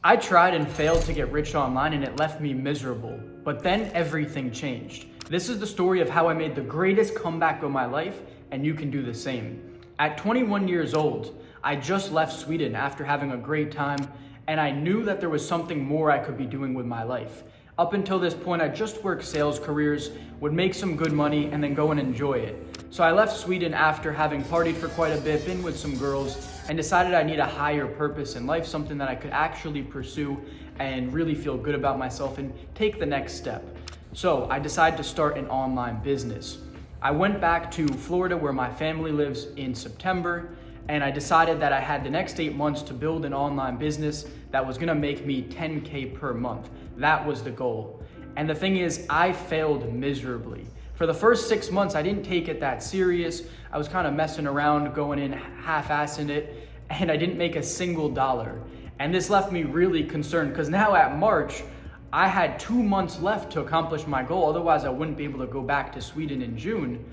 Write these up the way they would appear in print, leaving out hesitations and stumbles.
I tried and failed to get rich online and it left me miserable, but then everything changed. This is the story of how I made the greatest comeback of my life, and you can do the same. At 21 years old, I just left Sweden after having a great time, and I knew that there was something more I could be doing with my life. Up until this point, I just worked sales careers, would make some good money, and then go and enjoy it. So I left Sweden after having partied for quite a bit, been with some girls, and decided I need a higher purpose in life, something that I could actually pursue and really feel good about myself and take the next step. So I decided to start an online business. I went back to Florida where my family lives in September, and I decided that I had the next 8 months to build an online business that was gonna make me 10K per month. That was the goal. And the thing is, I failed miserably. For the first 6 months, I didn't take it that serious. I was kind of messing around, going in half-assing it, and I didn't make a single dollar. And this left me really concerned because now at March, I had 2 months left to accomplish my goal. Otherwise, I wouldn't be able to go back to Sweden in June,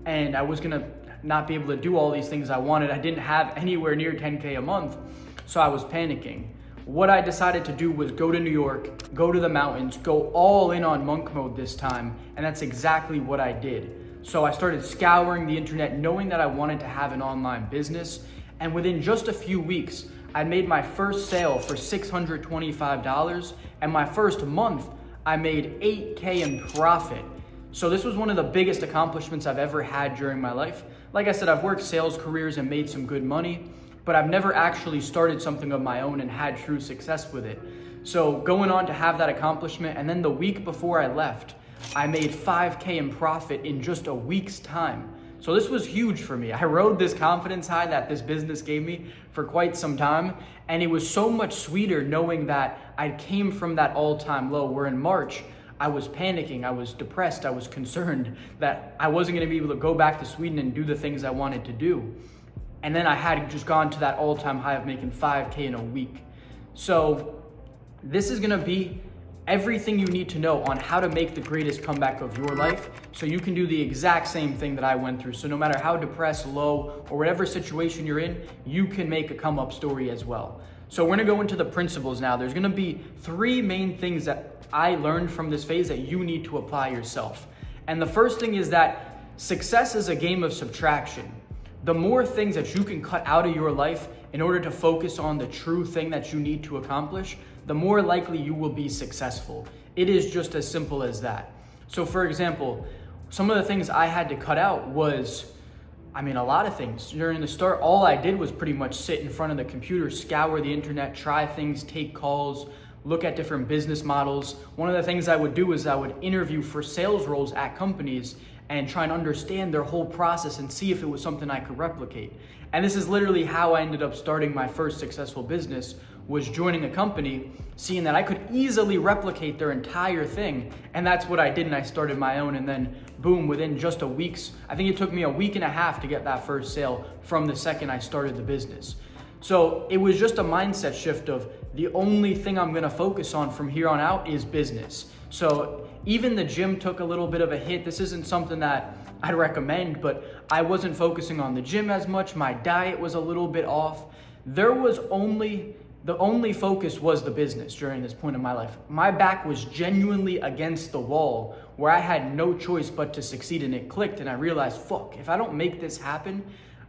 and I was gonna not be able to do all these things I wanted. I didn't have anywhere near 10K a month, so I was panicking. What I decided to do was go to New York, go to the mountains, go all in on monk mode this time, and that's exactly what I did. So I started scouring the internet, knowing that I wanted to have an online business, and within just a few weeks, I made my first sale for $625, and my first month, I made 8K in profit. So this was one of the biggest accomplishments I've ever had during my life. Like I said, I've worked sales careers and made some good money, but I've never actually started something of my own and had true success with it. So going on to have that accomplishment, and then the week before I left, I made 5K in profit in just a week's time. So this was huge for me. I rode this confidence high that this business gave me for quite some time, and it was so much sweeter knowing that I came from that all-time low, where in March, I was panicking, I was depressed, I was concerned that I wasn't gonna be able to go back to Sweden and do the things I wanted to do. And then I had just gone to that all-time high of making 5K in a week. So this is gonna be everything you need to know on how to make the greatest comeback of your life so you can do the exact same thing that I went through. So no matter how depressed, low, or whatever situation you're in, you can make a come-up story as well. So we're gonna go into the principles now. There's gonna be 3 main things that I learned from this phase that you need to apply yourself. And the first thing is that success is a game of subtraction. The more things that you can cut out of your life in order to focus on the true thing that you need to accomplish, the more likely you will be successful. It is just as simple as that. So for example, some of the things I had to cut out was, a lot of things. During the start, all I did was pretty much sit in front of the computer, scour the internet, try things, take calls, look at different business models. One of the things I would do is I would interview for sales roles at companies and try and understand their whole process and see if it was something I could replicate. And this is literally how I ended up starting my first successful business, was joining a company, seeing that I could easily replicate their entire thing. And that's what I did, and I started my own, and then boom, within just a week's, I think it took me a week and a half to get that first sale from the second I started the business. So it was just a mindset shift of the only thing I'm gonna focus on from here on out is business. So even the gym took a little bit of a hit. This isn't something that I'd recommend, but I wasn't focusing on the gym as much. My diet was a little bit off. The only focus was the business during this point in my life. My back was genuinely against the wall where I had no choice but to succeed, and it clicked, and I realized, fuck, if I don't make this happen,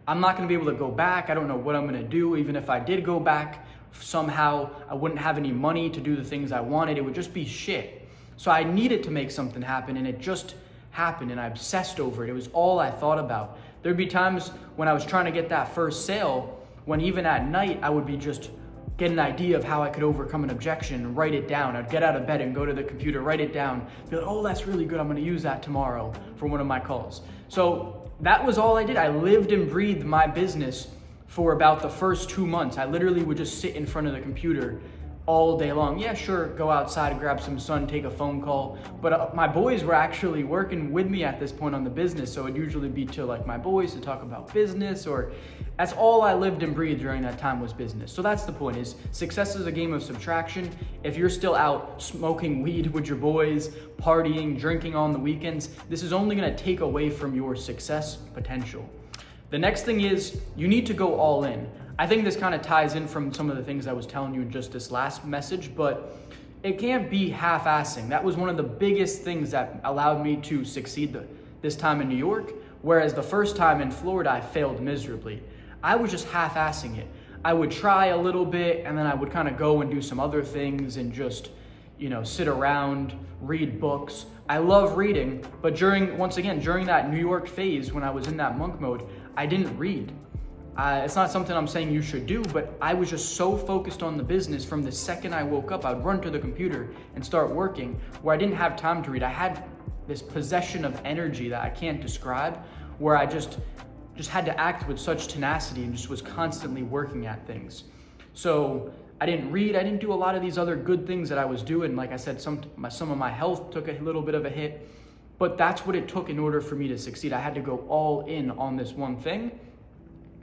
I'm not gonna be able to go back. I don't know what I'm gonna do. Even if I did go back, somehow I wouldn't have any money to do the things I wanted. It would just be shit. So I needed to make something happen, and it just happened, and I obsessed over it. It was all I thought about. There'd be times when I was trying to get that first sale, when even at night, I would be just get an idea of how I could overcome an objection and write it down. I'd get out of bed and go to the computer, write it down, be like, oh, that's really good. I'm gonna use that tomorrow for one of my calls. So that was all I did. I lived and breathed my business for about the first 2 months. I literally would just sit in front of the computer all day long. Yeah, sure, go outside, grab some sun, take a phone call. But my boys were actually working with me at this point on the business. So it'd usually be to like my boys to talk about business, or that's all I lived and breathed during that time was business. So that's the point, is success is a game of subtraction. If you're still out smoking weed with your boys, partying, drinking on the weekends, this is only gonna take away from your success potential. The next thing is you need to go all in. I think this kind of ties in from some of the things I was telling you in just this last message, but it can't be half-assing. That was one of the biggest things that allowed me to succeed this time in New York, whereas the first time in Florida, I failed miserably. I was just half-assing it. I would try a little bit, and then I would kind of go and do some other things and just, sit around, read books. I love reading, but during that New York phase, when I was in that monk mode, I didn't read. It's not something I'm saying you should do, but I was just so focused on the business from the second I woke up, I'd run to the computer and start working, where I didn't have time to read. I had this possession of energy that I can't describe, where I just had to act with such tenacity and just was constantly working at things. So I didn't read, I didn't do a lot of these other good things that I was doing. Like I said, some of my health took a little bit of a hit, but that's what it took in order for me to succeed. I had to go all in on this one thing,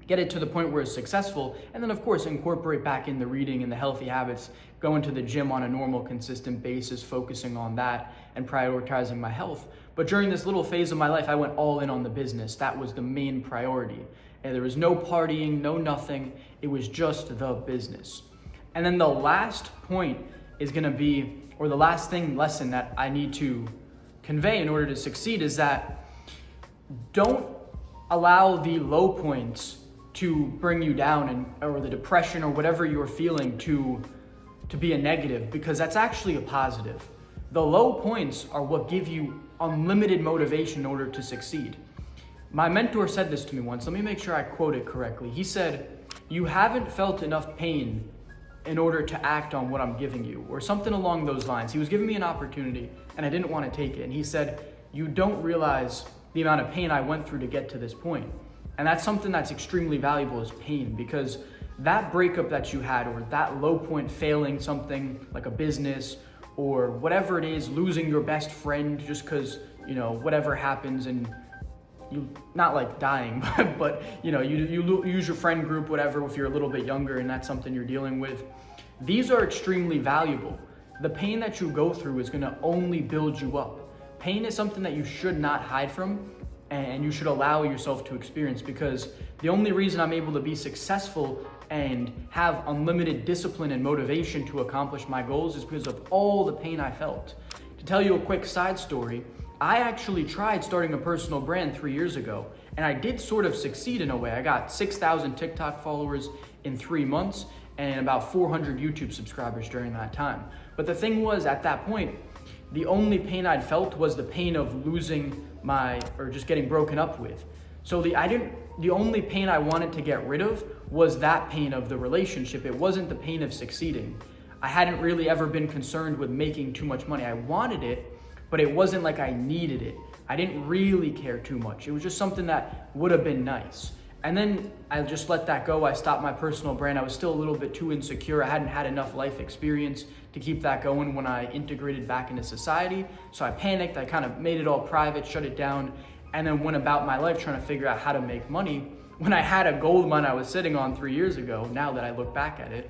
get it to the point where it's successful, and then of course incorporate back in the reading and the healthy habits, going to the gym on a normal, consistent basis, focusing on that and prioritizing my health. But during this little phase of my life, I went all in on the business. That was the main priority. And there was no partying, no nothing. It was just the business. And then the last point is gonna be, or the last lesson that I need to convey in order to succeed, is that don't allow the low points to bring you down, or the depression or whatever you're feeling to be a negative, because that's actually a positive. The low points are what give you unlimited motivation in order to succeed. My mentor said this to me once. Let me make sure I quote it correctly. He said, "You haven't felt enough pain in order to act on what I'm giving you," or something along those lines. He was giving me an opportunity and I didn't want to take it. And he said, "You don't realize the amount of pain I went through to get to this point." And that's something that's extremely valuable, is pain, because that breakup that you had, or that low point, failing something like a business or whatever it is, losing your best friend just because, whatever happens, and you, not like dying, but you lose your friend group, whatever, if you're a little bit younger and that's something you're dealing with. These are extremely valuable. The pain that you go through is gonna only build you up. Pain is something that you should not hide from, and you should allow yourself to experience, because the only reason I'm able to be successful and have unlimited discipline and motivation to accomplish my goals is because of all the pain I felt. To tell you a quick side story, I actually tried starting a personal brand 3 years ago, and I did sort of succeed in a way. I got 6,000 TikTok followers in 3 months and about 400 YouTube subscribers during that time. But the thing was, at that point, the only pain I'd felt was the pain of losing or just getting broken up with. So the only pain I wanted to get rid of was that pain of the relationship. It wasn't the pain of succeeding. I hadn't really ever been concerned with making too much money. I wanted it, but it wasn't like I needed it. I didn't really care too much. It was just something that would have been nice. And then I just let that go. I stopped my personal brand. I was still a little bit too insecure. I hadn't had enough life experience to keep that going when I integrated back into society. So I panicked. I kind of made it all private, shut it down, and then went about my life trying to figure out how to make money when I had a gold mine I was sitting on 3 years ago, now that I look back at it.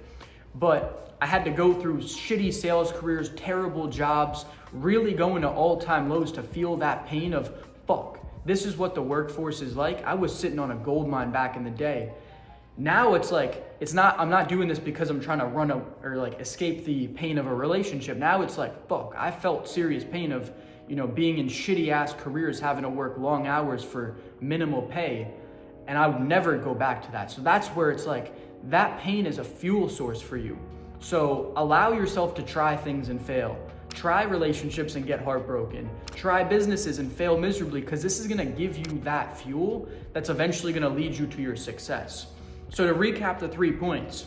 But I had to go through shitty sales careers, terrible jobs, really going to all-time lows to feel that pain of, fuck, this is what the workforce is like. I was sitting on a gold mine back in the day. Now it's like, I'm not doing this because I'm trying to escape the pain of a relationship. Now it's like, fuck, I felt serious pain of, being in shitty ass careers, having to work long hours for minimal pay. And I would never go back to that. So that's where it's like, that pain is a fuel source for you. So allow yourself to try things and fail. Try relationships and get heartbroken. Try businesses and fail miserably, because this is gonna give you that fuel that's eventually gonna lead you to your success. So to recap the 3 points,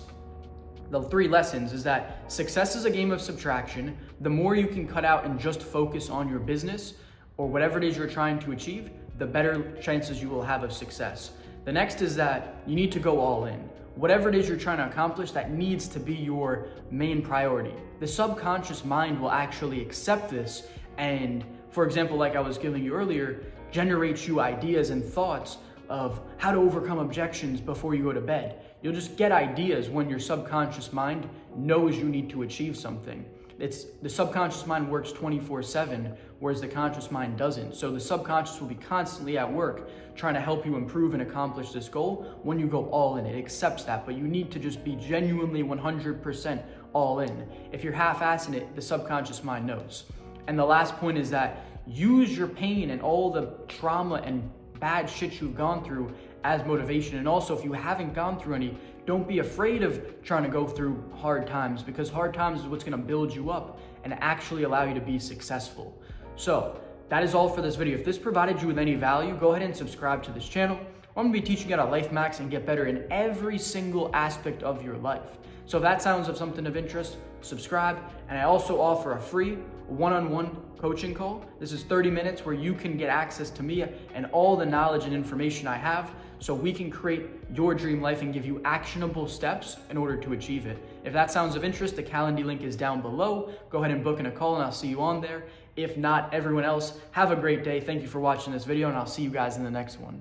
the 3 lessons is that success is a game of subtraction. The more you can cut out and just focus on your business or whatever it is you're trying to achieve, the better chances you will have of success. The next is that you need to go all in. Whatever it is you're trying to accomplish, that needs to be your main priority. The subconscious mind will actually accept this and, for example, like I was giving you earlier, generate you ideas and thoughts of how to overcome objections before you go to bed. You'll just get ideas when your subconscious mind knows you need to achieve something. The subconscious mind works 24/7, whereas the conscious mind doesn't. So the subconscious will be constantly at work trying to help you improve and accomplish this goal when you go all in. It accepts that, but you need to just be genuinely 100% all in. If you're half-assing it, the subconscious mind knows. And the last point is that use your pain and all the trauma and bad shit you've gone through as motivation. And also, if you haven't gone through any, don't be afraid of trying to go through hard times, because hard times is what's gonna build you up and actually allow you to be successful. So that is all for this video. If this provided you with any value, go ahead and subscribe to this channel. I'm gonna be teaching you how to life max and get better in every single aspect of your life. So if that sounds of something of interest, subscribe. And I also offer a free one-on-one coaching call. This is 30 minutes where you can get access to me and all the knowledge and information I have, so we can create your dream life and give you actionable steps in order to achieve it. If that sounds of interest, the Calendly link is down below. Go ahead and book in a call and I'll see you on there. If not, everyone else, have a great day. Thank you for watching this video and I'll see you guys in the next one.